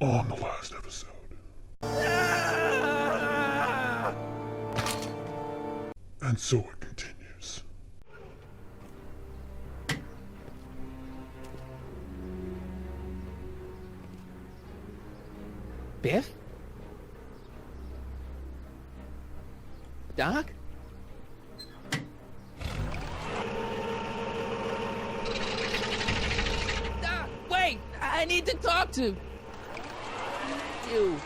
on the last episode. And so it continues. Biff? Doc? Doc, wait! I need to talk to you.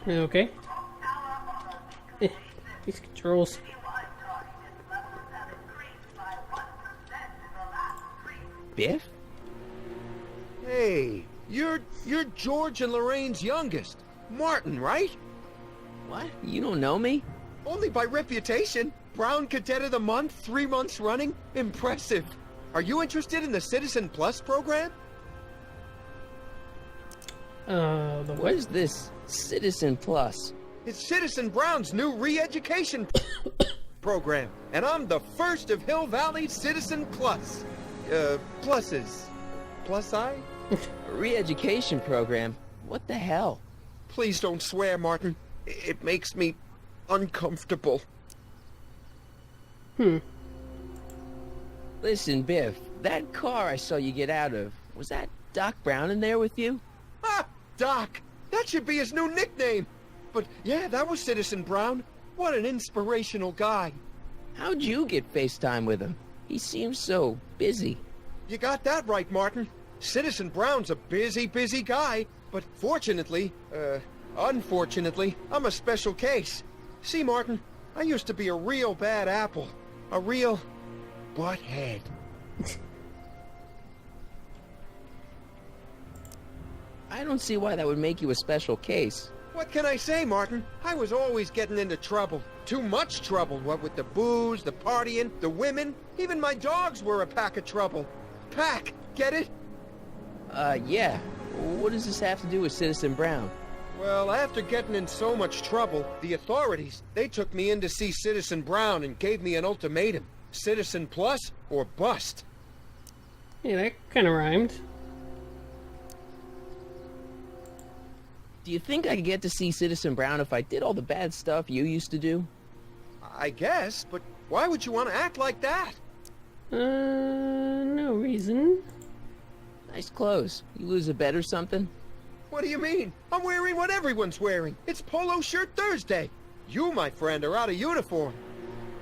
Okay. These controls. Biff? Hey, you're George and Lorraine's youngest. Martin, right? What? You don't know me? Only by reputation. Brown Cadet of the Month, 3 months running. Impressive. Are you interested in the Citizen Plus program? The What what? is this Citizen Plus? It's Citizen Brown's new re-education program. And I'm the first of Hill Valley's Citizen Plus. Pluses. Plus I? A re-education program? What the hell? Please don't swear, Martin. It makes me uncomfortable. Listen, Biff, that car I saw you get out of, was that Doc Brown in there with you? Ah, Doc! That should be his new nickname! But yeah, that was Citizen Brown. What an inspirational guy. How'd you get FaceTime with him? He seems so busy. You got that right, Martin. Citizen Brown's a busy guy. But unfortunately, I'm a special case. See, Martin, I used to be a real bad apple. A real butthead. I don't see why that would make you a special case. What can I say, Martin? I was always getting into trouble. Too much trouble, what with the booze, the partying, the women. Even my dogs were a pack of trouble. Pack, get it? Yeah. What does this have to do with Citizen Brown? Well, after getting in so much trouble, the authorities, they took me in to see Citizen Brown and gave me an ultimatum. Citizen Plus or bust. Yeah, that kind of rhymed. Do you think I could get to see Citizen Brown if I did all the bad stuff you used to do? I guess, but why would you want to act like that? No reason. Nice clothes. You lose a bet or something? What do you mean? I'm wearing what everyone's wearing. It's Polo Shirt Thursday. You, my friend, are out of uniform.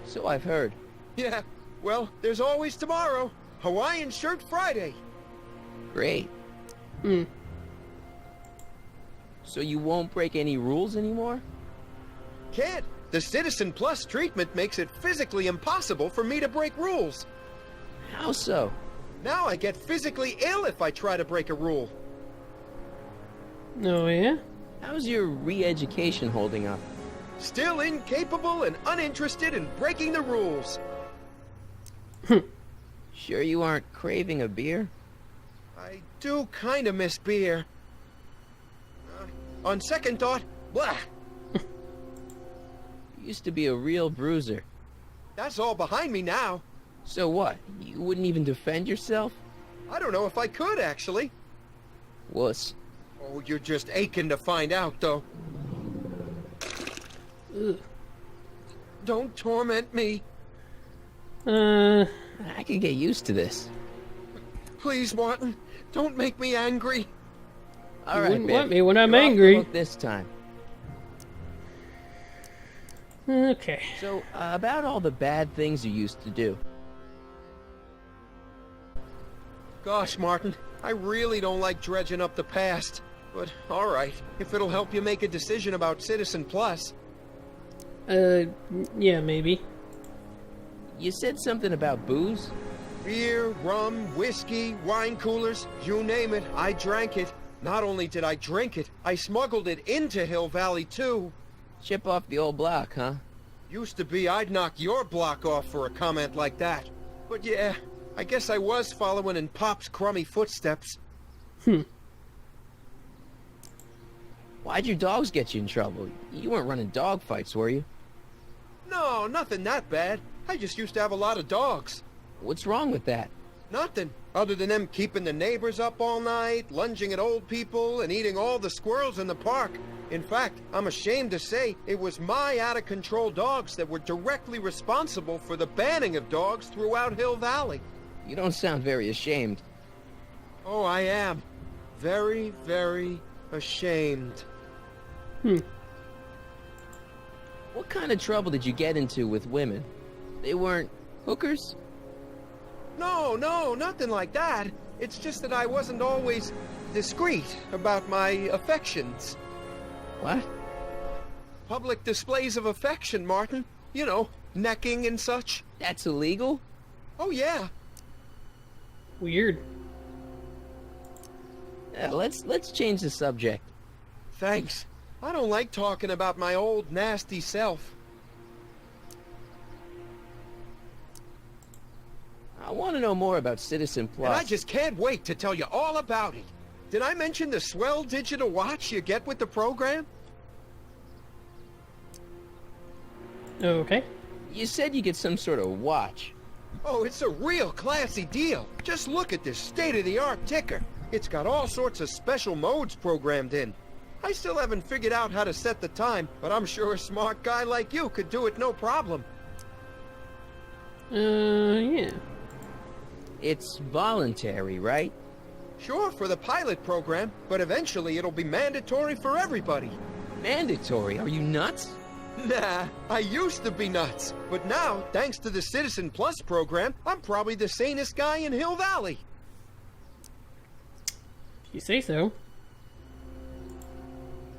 So I've heard. Yeah, well, there's always tomorrow. Hawaiian Shirt Friday. Great. So you won't break any rules anymore? Can't. The Citizen Plus treatment makes it physically impossible for me to break rules. How so? Now I get physically ill if I try to break a rule. Oh, yeah? How's your re-education holding up? Still incapable and uninterested in breaking the rules. Sure you aren't craving a beer? I do kind of miss beer. On second thought, blah. You used to be a real bruiser. That's all behind me now. So what? You wouldn't even defend yourself? I don't know if I could, actually. Wuss. Oh, you're just aching to find out, though. Ugh. Don't torment me. I could get used to this. Please, Martin. Don't make me angry. All right, wouldn't Biff. want me when I'm You're off the angry. hook this time. Okay. So, about all the bad things you used to do. Gosh, Martin, I really don't like dredging up the past. But, alright, if it'll help you make a decision about Citizen Plus. Yeah, maybe. You said something about booze? Beer, rum, whiskey, wine coolers, you name it, I drank it. Not only did I drink it, I smuggled it into Hill Valley, too. Chip off the old block, huh? Used to be I'd knock your block off for a comment like that. But yeah, I guess I was following in Pop's crummy footsteps. Why'd your dogs get you in trouble? You weren't running dog fights, were you? No, nothing that bad. I just used to have a lot of dogs. What's wrong with that? Nothing, other than them keeping the neighbors up all night, lunging at old people, and eating all the squirrels in the park. In fact, I'm ashamed to say it was my out-of-control dogs that were directly responsible for the banning of dogs throughout Hill Valley. You don't sound very ashamed. Oh, I am. Very, very ashamed. What kind of trouble did you get into with women? They weren't hookers? No, nothing like that. It's just that I wasn't always discreet about my affections. What? Public displays of affection, Martin. You know, necking and such. That's illegal? Oh, yeah. Weird. Yeah, let's change the subject. Thanks. I don't like talking about my old, nasty self. I want to know more about Citizen Plus. And I just can't wait to tell you all about it. Did I mention the swell digital watch you get with the program? Okay. You said you get some sort of watch. Oh, it's a real classy deal. Just look at this state-of-the-art ticker. It's got all sorts of special modes programmed in. I still haven't figured out how to set the time, but I'm sure a smart guy like you could do it no problem. Yeah. It's voluntary, right? Sure, for the pilot program, but eventually it'll be mandatory for everybody. Mandatory? Are you nuts? Nah, I used to be nuts. But now, thanks to the Citizen Plus program, I'm probably the sanest guy in Hill Valley. If you say so.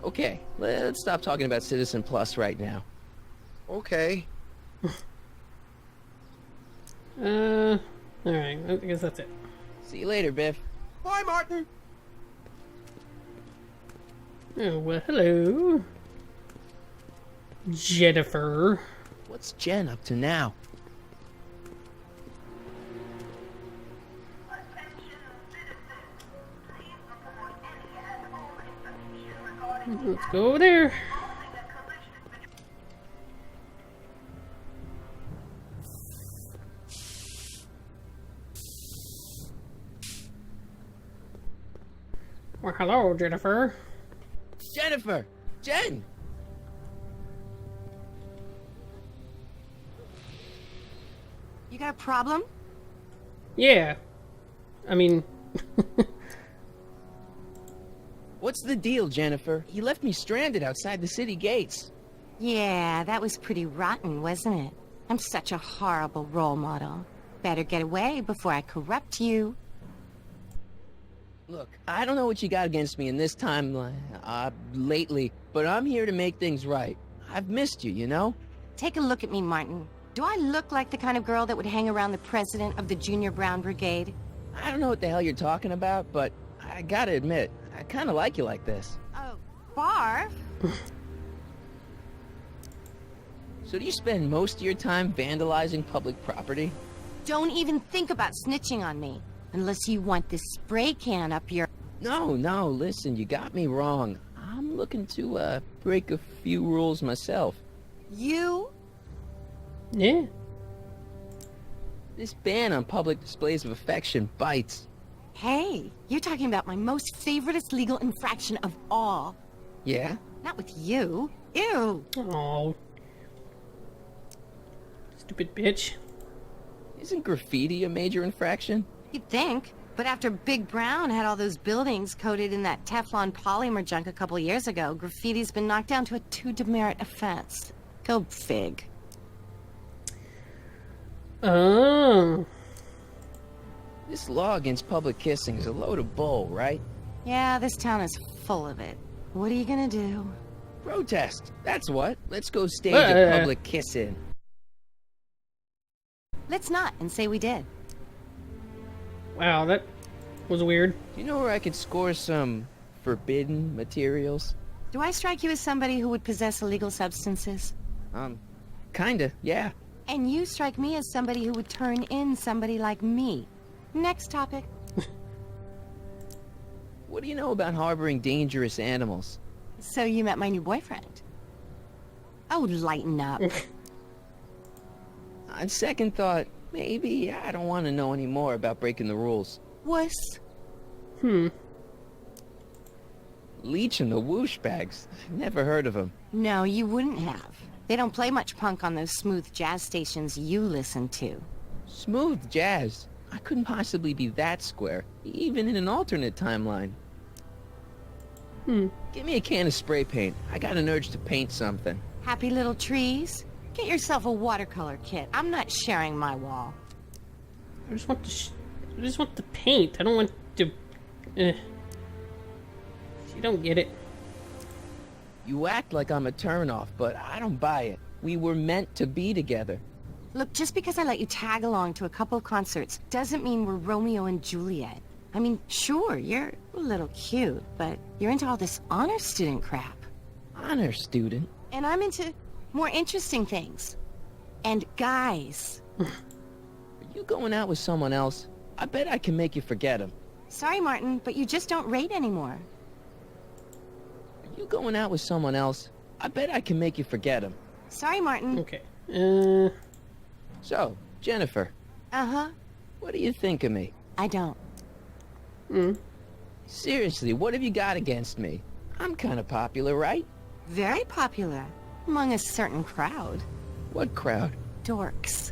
Okay, let's stop talking about Citizen Plus right now. Okay. Alright, I guess that's it. See you later, Biff. Bye, Martin. Oh, well, hello. Jennifer. What's Jen up to now? Let's go over there. Well, hello, Jennifer. Jennifer! Jen! You got a problem? Yeah. I mean... What's the deal, Jennifer? You left me stranded outside the city gates. Yeah, that was pretty rotten, wasn't it? I'm such a horrible role model. Better get away before I corrupt you. Look, I don't know what you got against me in this time, lately, but I'm here to make things right. I've missed you, you know? Take a look at me, Martin. Do I look like the kind of girl that would hang around the president of the Junior Brown Brigade? I don't know what the hell you're talking about, but I gotta admit, I kinda like you like this. Oh, barf? So do you spend most of your time vandalizing public property? Don't even think about snitching on me. Unless you want this spray can up your... No, listen, you got me wrong. I'm looking to, break a few rules myself. You? yeah. This ban on public displays of affection bites. Hey, you're talking about my most favoriteest legal infraction of all. Yeah? Not with you. Ew. Oh. Stupid bitch. Isn't graffiti a major infraction? You'd think. But after Big Brown had all those buildings coated in that Teflon polymer junk a couple years ago, graffiti's been knocked down to a 2 demerit offense. Go fig. Oh. This law against public kissing is a load of bull, right? Yeah, this town is full of it. What are you gonna do? Protest. That's what. Let's go stage a public kiss-in. Let's not and say we did. Wow, that was weird. Do you know where I could score some forbidden materials? Do I strike you as somebody who would possess illegal substances? Kinda, yeah. And you strike me as somebody who would turn in somebody like me. Next topic. What do you know about harboring dangerous animals? So you met my new boyfriend. Oh, lighten up. On second thought, maybe I don't want to know any more about breaking the rules. Wuss. Leech and the whoosh bags. Never heard of them. No, you wouldn't have. They don't play much punk on those smooth jazz stations you listen to. Smooth jazz. I couldn't possibly be that square, even in an alternate timeline. Give me a can of spray paint. I got an urge to paint something. Happy little trees? Get yourself a watercolor kit. I'm not sharing my wall. I just want the paint. I don't want to... You don't get it. You act like I'm a turnoff, but I don't buy it. We were meant to be together. Look, just because I let you tag along to a couple of concerts doesn't mean we're Romeo and Juliet. I mean, sure, you're a little cute, but you're into all this honor student crap. Honor student? And I'm into more interesting things. And guys. Are you going out with someone else? I bet I can make you forget him. Sorry, Martin, but you just don't rate anymore. Are you going out with someone else? I bet I can make you forget him. Sorry, Martin. Okay. So, Jennifer. Uh-huh. What do you think of me? I don't. Seriously, what have you got against me? I'm kind of popular, right? Very popular. Among a certain crowd. What crowd? Dorks.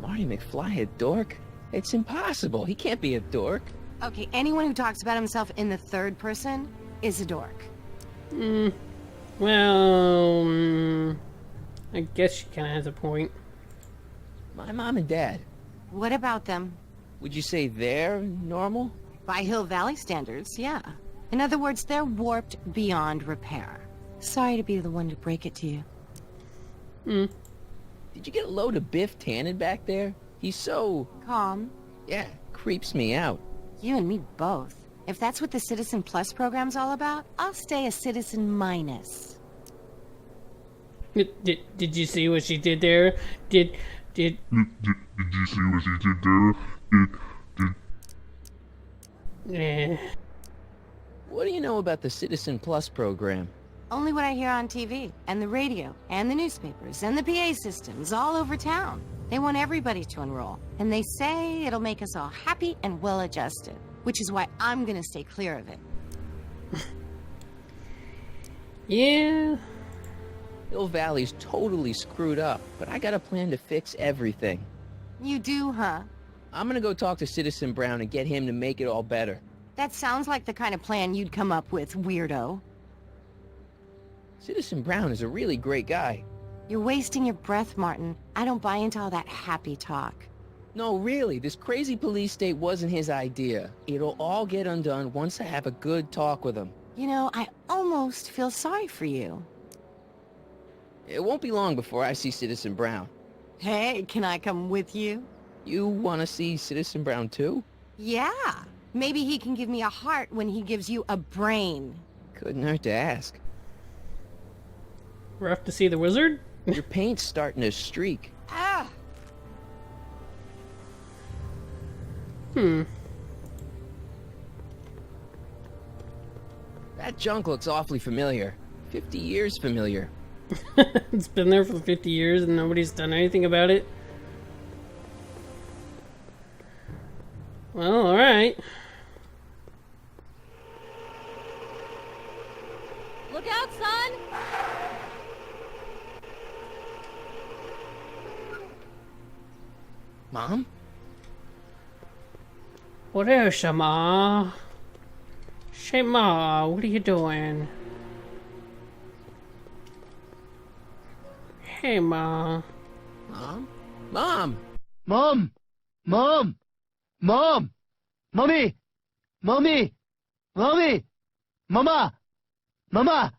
Marty McFly a dork? It's impossible. He can't be a dork. Okay, anyone who talks about himself in the third person is a dork. Well... I guess she kind of has a point. My mom and dad. What about them? Would you say they're normal? By Hill Valley standards, yeah. In other words, they're warped beyond repair. Sorry to be the one to break it to you. Did you get a load of Biff Tannen back there? He's so... Calm. yeah, creeps me out. You and me both. If that's what the Citizen Plus program's all about, I'll stay a Citizen Minus. Did you see what she did there? Did Did you see what she did there? What do you know about the Citizen Plus program? Only what I hear on TV, and the radio, and the newspapers, and the PA systems all over town. They want everybody to enroll, and they say it'll make us all happy and well-adjusted, which is why I'm gonna stay clear of it. Yeah. Hill Valley's totally screwed up, but I got a plan to fix everything. You do, huh? I'm gonna go talk to Citizen Brown and get him to make it all better. That sounds like the kind of plan you'd come up with, weirdo. Citizen Brown is a really great guy. You're wasting your breath, Martin. I don't buy into all that happy talk. No, really, this crazy police state wasn't his idea. It'll all get undone once I have a good talk with him. You know, I almost feel sorry for you. It won't be long before I see Citizen Brown. Hey, can I come with you? You want to see Citizen Brown too? Yeah. Maybe he can give me a heart when he gives you a brain. Couldn't hurt to ask. We're off to see the wizard? Your paint's starting to streak. Ah! That junk looks awfully familiar. 50 years familiar. It's been there for 50 years and nobody's done anything about it. Well, alright. Look out, son! Mom? What is ya, Ma? Say, Ma, what are you doing? Hey, Ma. Mom? Mom! Mom! Mom! Mom! Mommy! Mommy! Mommy! Mama! Mama!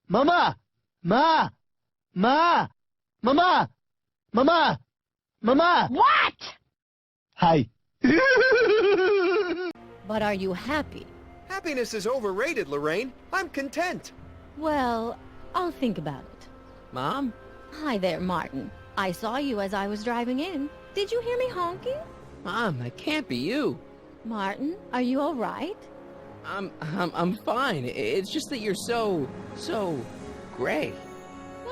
Mama! Ma! Ma! Mama! Mama! Mama! What? Hi. But are you happy? Happiness is overrated, Lorraine. I'm content. Well, I'll think about it. Mom? Hi there, Martin. I saw you as I was driving in. Did you hear me honking? Mom, that can't be you. Martin, are you all right? I'm fine. It's just that you're so gray.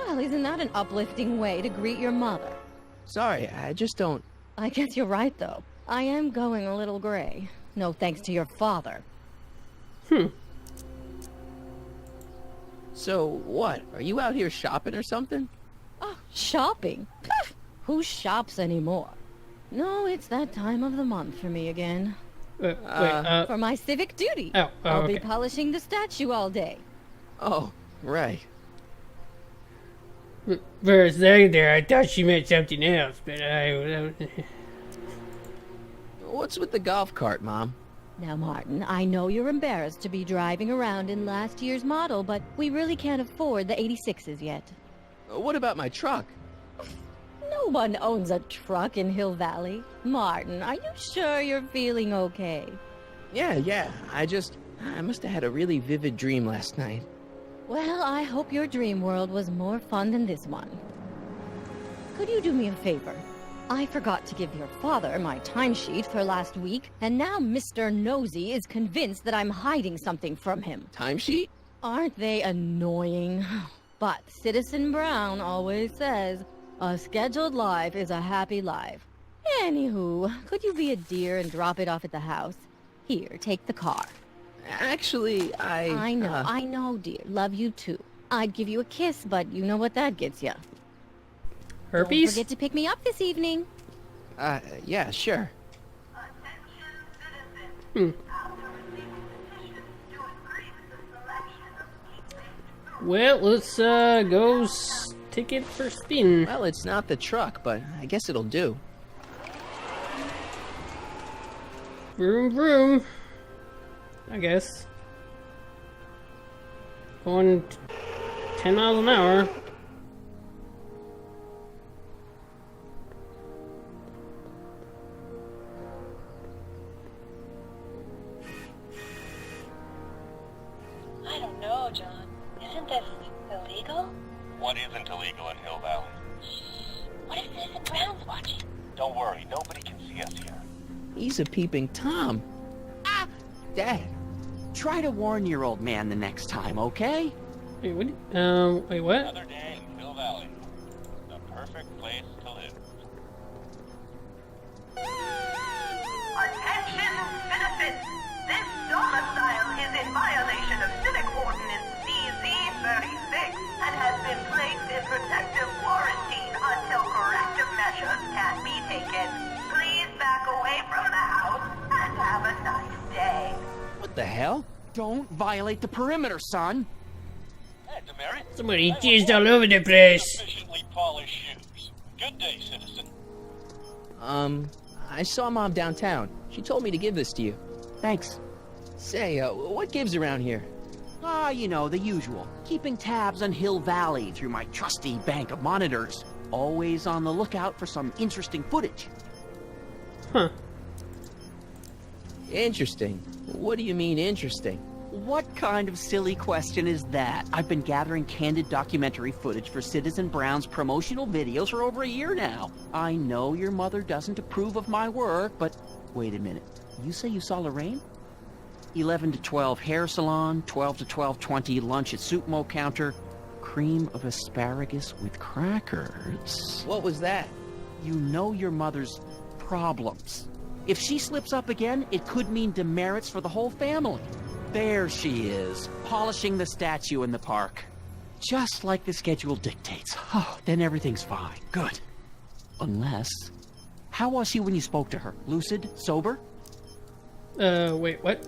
Well, isn't that an uplifting way to greet your mother? Sorry, I just don't... I guess you're right, though. I am going a little gray. No thanks to your father. So, what? Are you out here shopping or something? Oh, shopping? Pah! Who shops anymore? No, it's that time of the month for me again. For my civic duty. I'll be polishing the statue all day. Oh, right. For a second there, I thought she meant something else, but What's with the golf cart, Mom? Now, Martin, I know you're embarrassed to be driving around in last year's model, but we really can't afford the 86s yet. What about my truck? No one owns a truck in Hill Valley. Martin, are you sure you're feeling okay? Yeah. I must have had a really vivid dream last night. Well, I hope your dream world was more fun than this one. Could you do me a favor? I forgot to give your father my timesheet for last week, and now Mr. Nosy is convinced that I'm hiding something from him. Timesheet? Aren't they annoying? But Citizen Brown always says, a scheduled life is a happy life. Anywho, could you be a dear and drop it off at the house? Here, take the car. Actually, I know, dear. Love you too. I'd give you a kiss, but you know what that gets you. herpes? Don't forget to pick me up this evening. Yeah, sure. Well, let's go take it for a spin. Well, it's not the truck, but I guess it'll do. Vroom vroom. I guess. Going 10 miles an hour. I don't know, John. Isn't this illegal? What isn't illegal in Hill Valley? What if Citizen Brown's watching? Don't worry, nobody can see us here. He's a peeping Tom. Dad. Try to warn your old man the next time, okay? Wait, what? Wait, what? Another day in Hill Valley. The perfect place to live. Attention, citizens! This domicile is in violation of Civic Ordinance CZ-36 and has been placed in protective quarantine until corrective measures can be taken. Please back away from the house and have a nice day. What the hell? Don't violate the perimeter, son. Hey, Demerit. Somebody jizzed all over the place. Sufficiently polished shoes. Good day, citizen. I saw Mom downtown. She told me to give this to you. Thanks. Say, what gives around here? You know, the usual. Keeping tabs on Hill Valley through my trusty bank of monitors. Always on the lookout for some interesting footage. Huh. Interesting. What do you mean, interesting? What kind of silly question is that? I've been gathering candid documentary footage for Citizen Brown's promotional videos for over a year now. I know your mother doesn't approve of my work, but... Wait a minute. You say you saw Lorraine? 11 to 12 hair salon, 12 to 12:20 lunch at soup mo counter, cream of asparagus with crackers. What was that? You know your mother's problems. If she slips up again, it could mean demerits for the whole family. There she is, polishing the statue in the park. Just like the schedule dictates. Oh, then everything's fine. Good. Unless... How was she when you spoke to her? Lucid? Sober? Wait, what?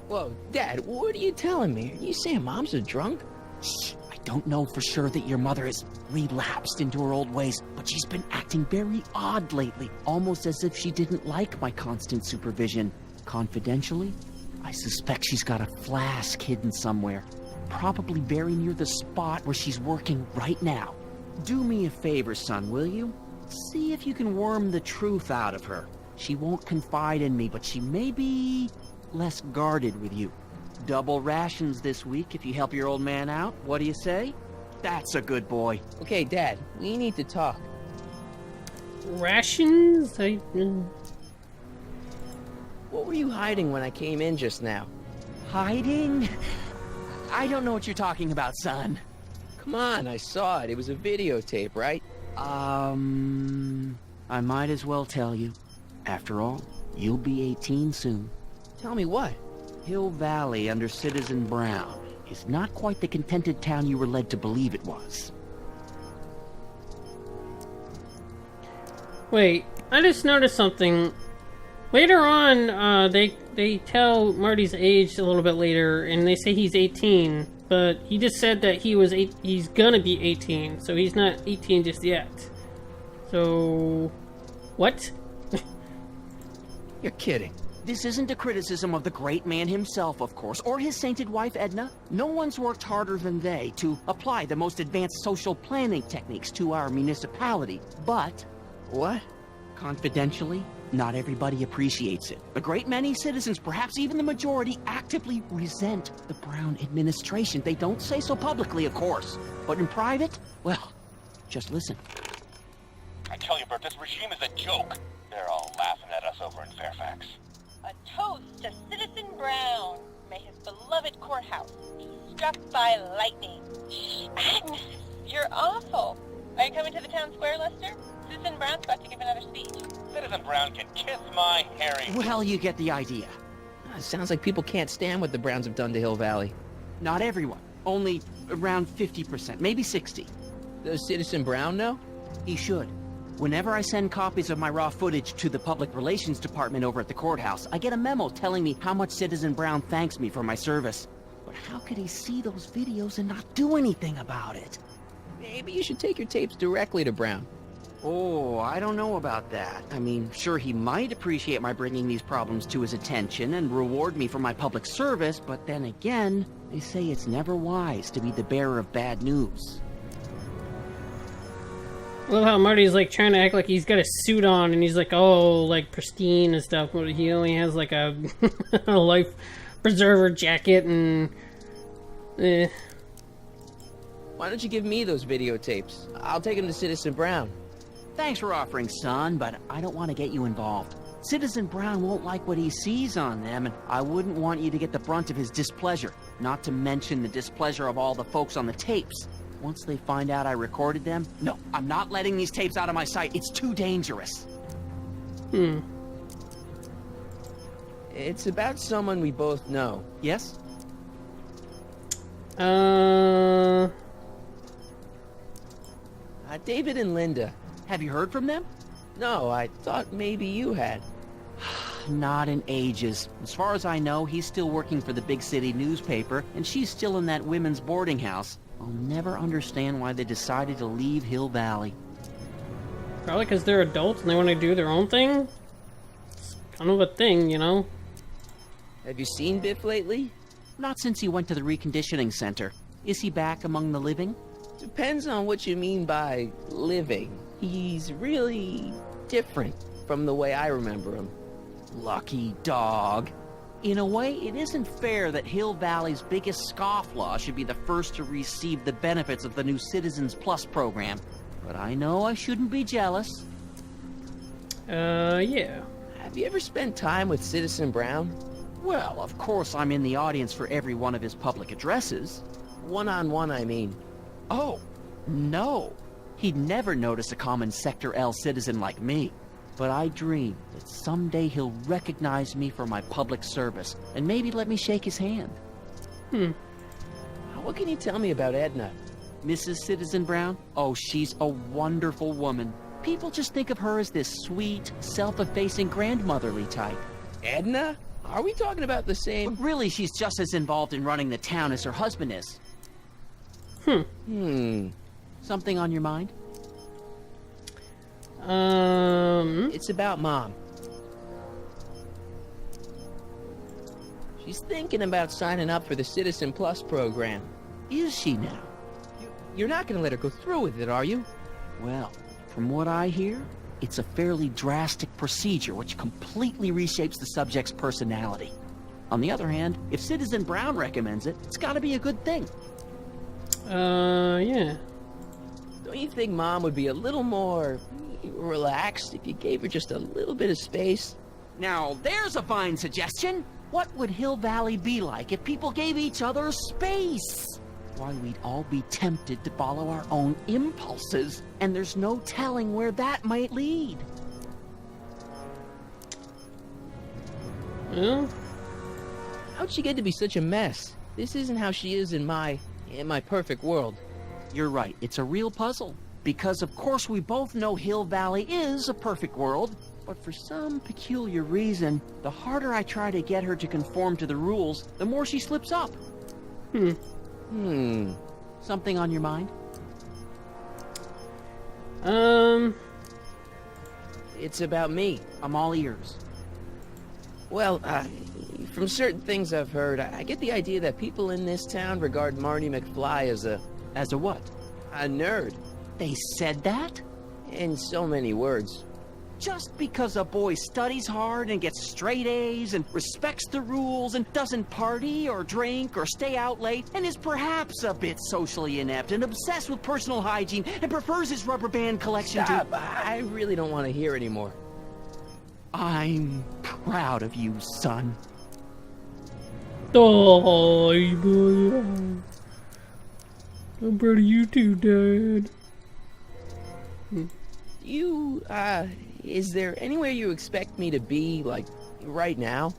Whoa, Dad, what are you telling me? Are you saying Mom's a drunk? Shh. I don't know for sure that your mother has relapsed into her old ways, but she's been acting very odd lately, almost as if she didn't like my constant supervision. Confidentially, I suspect she's got a flask hidden somewhere, probably very near the spot where she's working right now. Do me a favor, son, will you? See if you can worm the truth out of her. She won't confide in me, but she may be less guarded with you. Double rations this week if you help your old man out. What do you say? That's a good boy. Okay, Dad, we need to talk. Rations? What were you hiding when I came in just now? Hiding? I don't know what you're talking about, son. Come on, I saw it. It was a videotape, right? I might as well tell you. After all, you'll be 18 soon. Tell me what? Hill Valley under Citizen Brown is not quite the contented town you were led to believe it was. Wait, I just noticed something. Later on, they tell Marty's age a little bit later, and they say he's 18. But he just said that he's gonna be 18, so he's not 18 just yet. So, what? You're kidding. This isn't a criticism of the great man himself, of course, or his sainted wife, Edna. No one's worked harder than they to apply the most advanced social planning techniques to our municipality. But... What? Confidentially, not everybody appreciates it. A great many citizens, perhaps even the majority, actively resent the Brown administration. They don't say so publicly, of course. But in private, well, just listen. I tell you, Bert, this regime is a joke. They're all laughing at us over in Fairfax. A toast to Citizen Brown. May his beloved courthouse be struck by lightning. Shh, Agnes, you're awful. Are you coming to the town square, Lester? Citizen Brown's about to give another speech. Citizen Brown can kiss my hairy... Well, you get the idea. Sounds like people can't stand what the Browns have done to Hill Valley. Not everyone. Only around 50%, maybe 60. Does Citizen Brown know? He should. Whenever I send copies of my raw footage to the Public Relations Department over at the courthouse, I get a memo telling me how much Citizen Brown thanks me for my service. But how could he see those videos and not do anything about it? Maybe you should take your tapes directly to Brown. Oh, I don't know about that. I mean, sure, he might appreciate my bringing these problems to his attention and reward me for my public service, but then again, they say it's never wise to be the bearer of bad news. I love how Marty's like trying to act like he's got a suit on and he's like, oh, like pristine and stuff, but he only has like a, a life preserver jacket and... Why don't you give me those videotapes? I'll take them to Citizen Brown. Thanks for offering, son, but I don't want to get you involved. Citizen Brown won't like what he sees on them, and I wouldn't want you to get the brunt of his displeasure, not to mention the displeasure of all the folks on the tapes. Once they find out I recorded them, no, I'm not letting these tapes out of my sight. It's too dangerous. It's about someone we both know. Yes? David and Linda. Have you heard from them? No, I thought maybe you had. Not in ages. As far as I know, he's still working for the big city newspaper, and she's still in that women's boarding house. I'll never understand why they decided to leave Hill Valley. Probably because they're adults and they want to do their own thing. It's kind of a thing, you know? Have you seen Biff lately? Not since he went to the reconditioning center. Is he back among the living? Depends on what you mean by living. He's really different from the way I remember him. Lucky dog. In a way, it isn't fair that Hill Valley's biggest scofflaw should be the first to receive the benefits of the new Citizens Plus program. But I know I shouldn't be jealous. Yeah. Have you ever spent time with Citizen Brown? Well, of course I'm in the audience for every one of his public addresses. One-on-one, I mean. Oh, no. He'd never notice a common Sector L citizen like me. But I dream that someday he'll recognize me for my public service, and maybe let me shake his hand. What can you tell me about Edna? Mrs. Citizen Brown? Oh, she's a wonderful woman. People just think of her as this sweet, self-effacing grandmotherly type. Edna? Are we talking about the same? But really, she's just as involved in running the town as her husband is. Something on your mind? It's about Mom. She's thinking about signing up for the Citizen Plus program. Is she now? You're not going to let her go through with it, are you? Well, from what I hear, it's a fairly drastic procedure which completely reshapes the subject's personality. On the other hand, if Citizen Brown recommends it, it's gotta be a good thing. Yeah. Don't you think Mom would be a little more relaxed if you gave her just a little bit of space? Now, there's a fine suggestion. What would Hill Valley be like if people gave each other space? Why, we'd all be tempted to follow our own impulses, and there's no telling where that might lead. Well, How'd she get to be such a mess? This isn't how she is in my perfect world. You're right, it's a real puzzle. Because of course we both know Hill Valley is a perfect world, but for some peculiar reason, the harder I try to get her to conform to the rules, the more she slips up. Something on your mind? It's about me. I'm all ears. Well, from certain things I've heard, I get the idea that people in this town regard Marty McFly as a what? A nerd. They said that? In so many words. Just because a boy studies hard and gets straight A's and respects the rules and doesn't party or drink or stay out late and is perhaps a bit socially inept and obsessed with personal hygiene and prefers his rubber band collection Stop! I really don't want to hear anymore. I'm proud of you, son. oh, boy. I'm proud of you too, Dad. Is there anywhere you expect me to be, like, right now?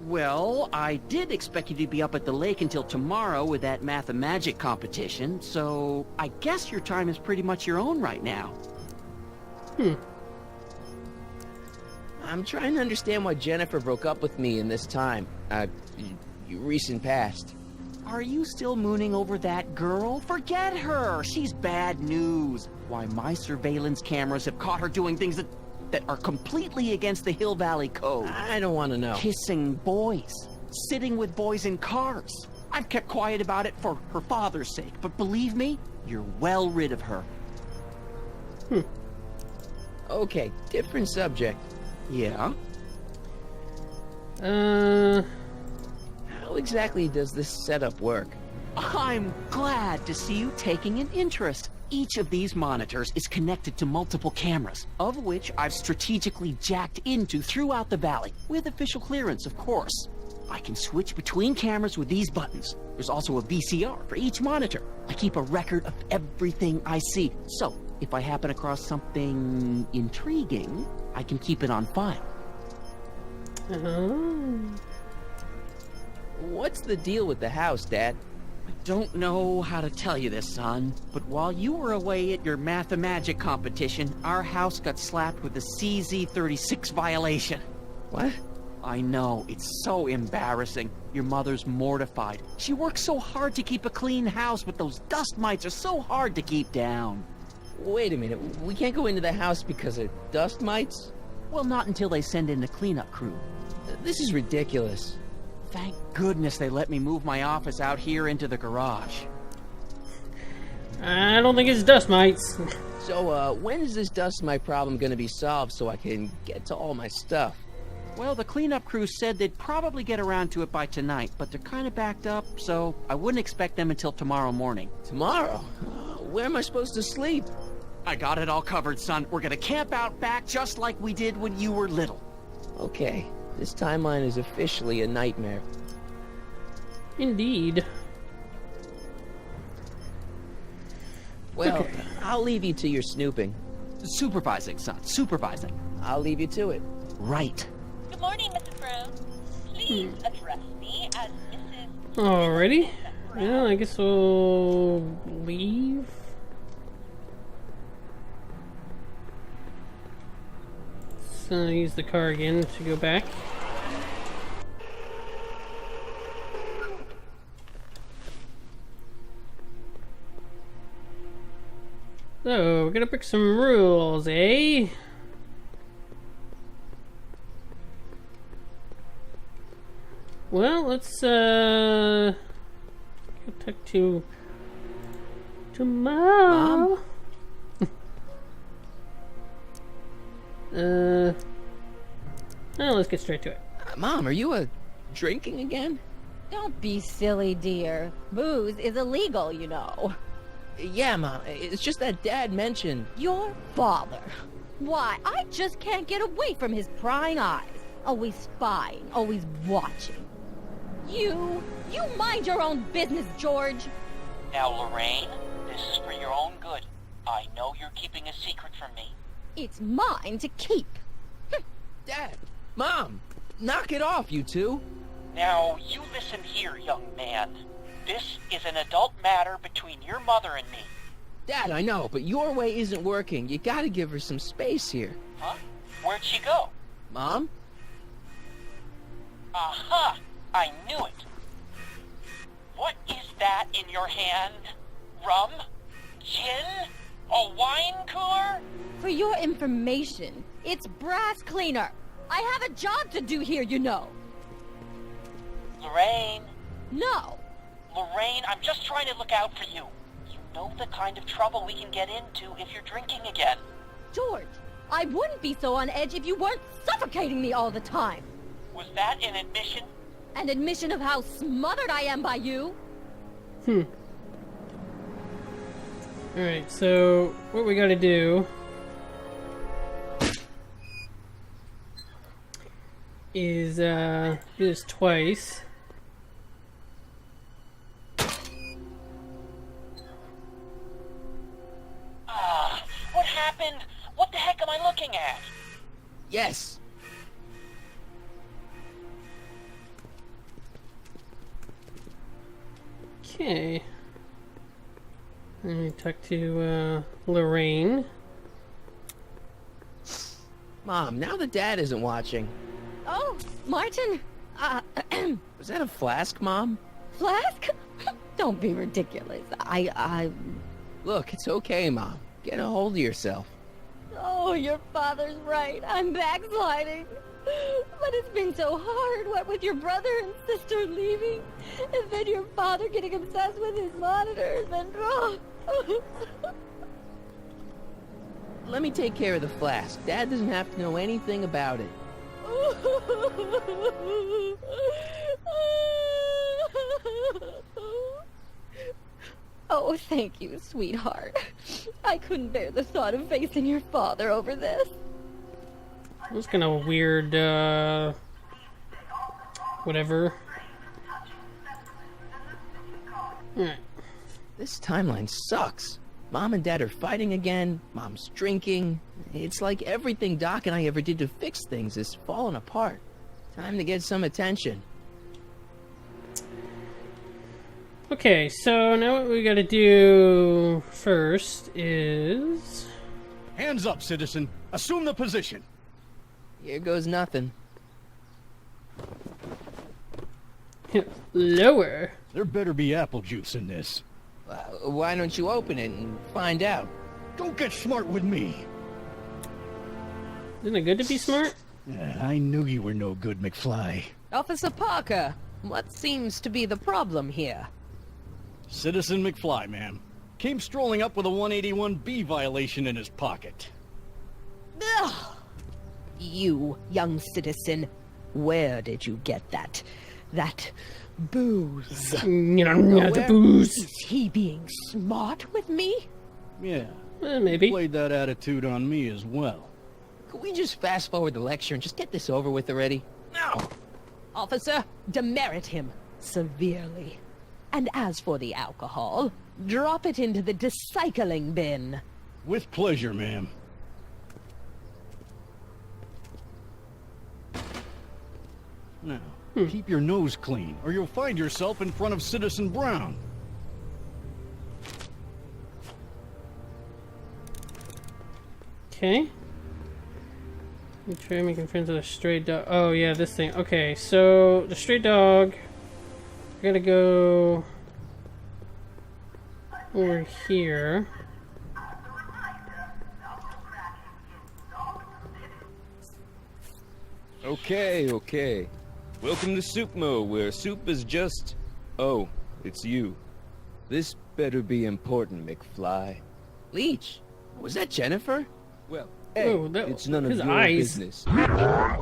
Well, I did expect you to be up at the lake until tomorrow with that math-magic competition, so I guess your time is pretty much your own right now. I'm trying to understand why Jennifer broke up with me in this time, recent past. Are you still mooning over that girl? Forget her! She's bad news. Why, my surveillance cameras have caught her doing things that are completely against the Hill Valley Code. I don't want to know. Kissing boys. Sitting with boys in cars. I've kept quiet about it for her father's sake, but believe me, you're well rid of her. Okay, different subject. Yeah? How exactly does this setup work? I'm glad to see you taking an interest. Each of these monitors is connected to multiple cameras, of which I've strategically jacked into throughout the valley, with official clearance, of course. I can switch between cameras with these buttons. There's also a VCR for each monitor. I keep a record of everything I see, so if I happen across something intriguing, I can keep it on file. What's the deal with the house, Dad? I don't know how to tell you this, son, but while you were away at your math-magic competition, our house got slapped with a CZ36 violation. What? I know, it's so embarrassing. Your mother's mortified. She works so hard to keep a clean house, but those dust mites are so hard to keep down. Wait a minute, we can't go into the house because of dust mites? Well, not until they send in the cleanup crew. This is ridiculous. Thank goodness they let me move my office out here into the garage. I don't think it's dust mites. So, when is this dust mite problem gonna be solved so I can get to all my stuff? Well, the cleanup crew said they'd probably get around to it by tonight, but they're kind of backed up, so I wouldn't expect them until tomorrow morning. Tomorrow? Where am I supposed to sleep? I got it all covered, son. We're gonna camp out back just like we did when you were little. Okay, this timeline is officially a nightmare. Indeed. Well, Okay. I'll leave you to your snooping. Supervising, son. Supervising. I'll leave you to it. Right. Good morning, Mrs. Brown. Please address me as Mrs. Alrighty. Well, I guess we'll leave. So I'll use the car again to go back. So, we're gonna pick some rules, eh? Well, let's talk to Mom. Well, let's get straight to it. Mom, are you drinking again? Don't be silly, dear. Booze is illegal, you know. Yeah, Mom. It's just that Dad mentioned... Your father. Why, I just can't get away from his prying eyes. Always spying, always watching. You mind your own business, George. Now, Lorraine, this is for your own good. I know you're keeping a secret from me. It's mine to keep. Dad! Mom! Knock it off, you two! Now, you listen here, young man. This is an adult matter between your mother and me. Dad, I know, but your way isn't working. You gotta give her some space here. Huh? Where'd she go? Mom? Aha! I knew it. What is that in your hand? Rum? Gin? A wine cooler? For your information, it's brass cleaner. I have a job to do here, you know. Lorraine. No. Lorraine, I'm just trying to look out for you. You know the kind of trouble we can get into if you're drinking again. George, I wouldn't be so on edge if you weren't suffocating me all the time. Was that an admission? An admission of how smothered I am by you. Alright, so what we gotta do is do this twice. What happened? What the heck am I looking at? Yes! Okay. Let me talk to Lorraine. Mom, now that Dad isn't watching. Oh, Martin. Was that a flask, Mom? Flask? Don't be ridiculous. Look, it's okay, Mom. Get a hold of yourself. Oh, your father's right. I'm backsliding. But it's been so hard, what with your brother and sister leaving, and then your father getting obsessed with his monitors, and Let me take care of the flask. Dad doesn't have to know anything about it. Oh, thank you, sweetheart. I couldn't bear the thought of facing your father over this. It was kind of weird, whatever. Alright. This timeline sucks. Mom and Dad are fighting again. Mom's drinking. It's like everything Doc and I ever did to fix things is falling apart. Time to get some attention. Okay, so now what we gotta do first is... Hands up, citizen. Assume the position. Here goes nothing. Lower. There better be apple juice in this. Why don't you open it and find out? Don't get smart with me. Isn't it good to be smart? I knew you were no good, McFly. Officer Parker, what seems to be the problem here? Citizen McFly, ma'am. Came strolling up with a 181B violation in his pocket. Ugh. You, young citizen, where did you get that booze? The booze. Is he being smart with me? Yeah. Maybe. Played that attitude on me as well. Could we just fast forward the lecture and just get this over with already? No! Officer, demerit him severely. And as for the alcohol, drop it into the recycling bin. With pleasure, ma'am. Now, keep your nose clean, or you'll find yourself in front of Citizen Brown. Okay. You try making friends with a stray dog. Oh, yeah, this thing. Okay, so the stray dog. I gotta go over here. Okay. Welcome to Soupmo, where soup is just... Oh, it's you. This better be important, McFly. Leech, was that Jennifer? Well, hey, it's none of your business. I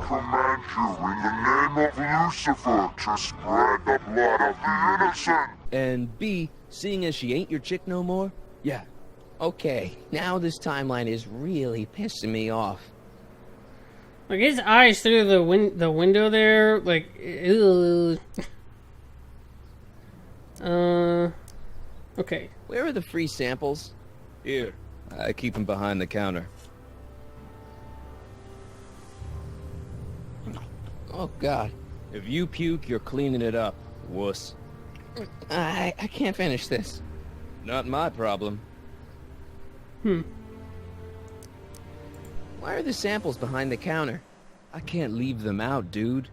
command you in the name of Lucifer to spread the blood of the innocent. And B, seeing as she ain't your chick no more, yeah. Okay, now this timeline is really pissing me off. Like his eyes through the window there, like, ew. Okay. Where are the free samples? Here, I keep them behind the counter. Oh, God. If you puke, you're cleaning it up, wuss. I can't finish this. Not my problem. Why are the samples behind the counter? I can't leave them out, dude.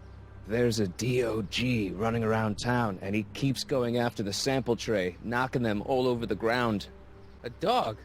There's a DOG running around town, and he keeps going after the sample tray, knocking them all over the ground. A dog?